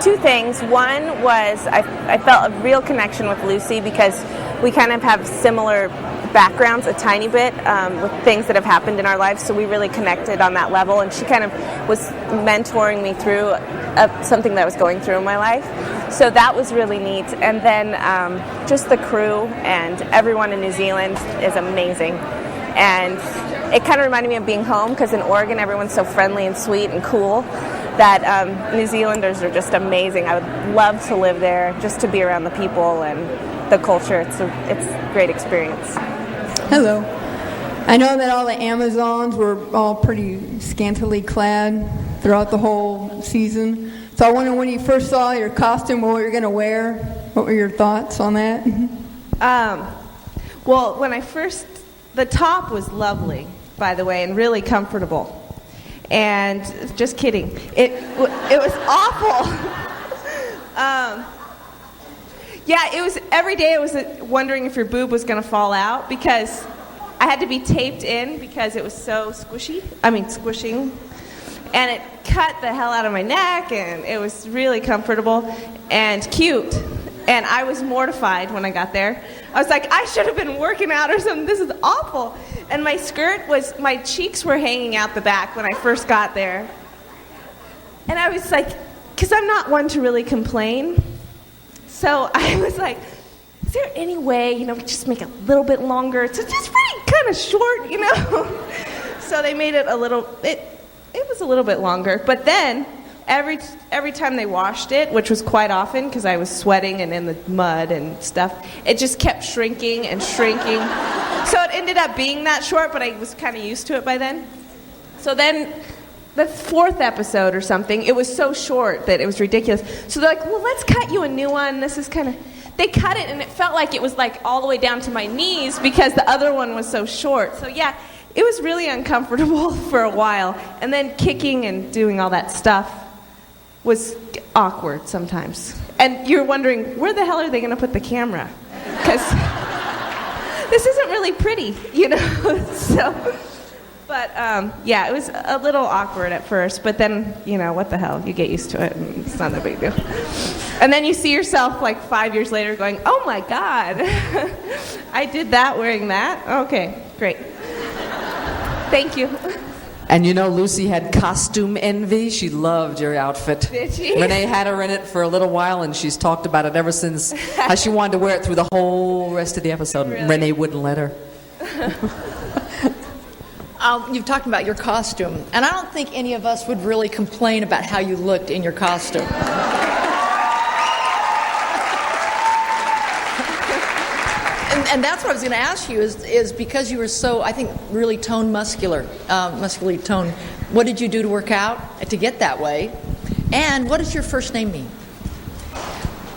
Two things. One was I felt a real connection with Lucy because we kind of have similar backgrounds a tiny bit with things that have happened in our lives, so we really connected on that level, and she kind of was mentoring me through something that I was going through in my life. So that was really neat. And then just the crew and everyone in New Zealand is amazing. And it kind of reminded me of being home, because in Oregon everyone's so friendly and sweet and cool that New Zealanders are just amazing. I would love to live there, just to be around the people and the culture. It's a great experience. Hello. I know that all the Amazons were all pretty scantily clad throughout the whole season. So I wonder, when you first saw your costume or what you're going to wear, what were your thoughts on that? Well, when I first, the top was lovely, by the way, and really comfortable. And just kidding, it was awful. Yeah, it was every day. I was wondering if your boob was going to fall out, because I had to be taped in because it was so squishing. And it cut the hell out of my neck, and it was really comfortable and cute. And I was mortified when I got there. I was like, I should have been working out or something. This is awful. And my my cheeks were hanging out the back when I first got there. And I was like, because I'm not one to really complain. So I was like, is there any way, just make it a little bit longer? It's just pretty kind of short, So they made it it was a little bit longer. But then every time they washed it, which was quite often because I was sweating and in the mud and stuff, it just kept shrinking and shrinking. So it ended up being that short, but I was kind of used to it by then. So then the fourth episode or something, it was so short that it was ridiculous. So they're like, well, let's cut you a new one. This is kind of... They cut it, and it felt like it was like all the way down to my knees because the other one was so short. So yeah, it was really uncomfortable for a while. And then kicking and doing all that stuff was awkward sometimes. And you're wondering, where the hell are they going to put the camera? Because this isn't really pretty, So, but yeah, it was a little awkward at first. But then, what the hell? You get used to it, and it's not that big a deal. And then you see yourself like 5 years later going, oh my God, I did that wearing that? Okay, great. Thank you. And Lucy had costume envy. She loved your outfit. Did she? Renee had her in it for a little while, and she's talked about it ever since, how she wanted to wear it through the whole rest of the episode. Really? Renee wouldn't let her. You've talked about your costume, and I don't think any of us would really complain about how you looked in your costume. And that's what I was going to ask you, is because you were so, I think, really muscularly toned, what did you do to work out to get that way? And what does your first name mean?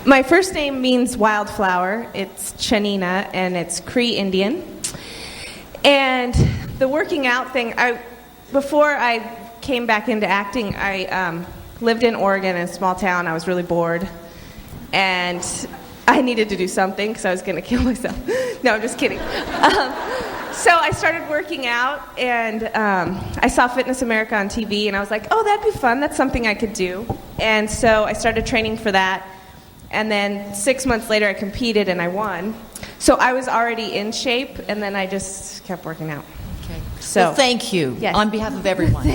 My first name means wildflower. It's Xena, and it's Cree Indian. And the working out thing, before I came back into acting, I lived in Oregon in a small town. I was really bored. And I needed to do something because I was going to kill myself. No, I'm just kidding. So I started working out, and I saw Fitness America on TV, and I was like, oh, that'd be fun. That's something I could do. And so I started training for that. And then 6 months later, I competed, and I won. So I was already in shape, and then I just kept working out. Okay. So well, thank you yes. On behalf of everyone.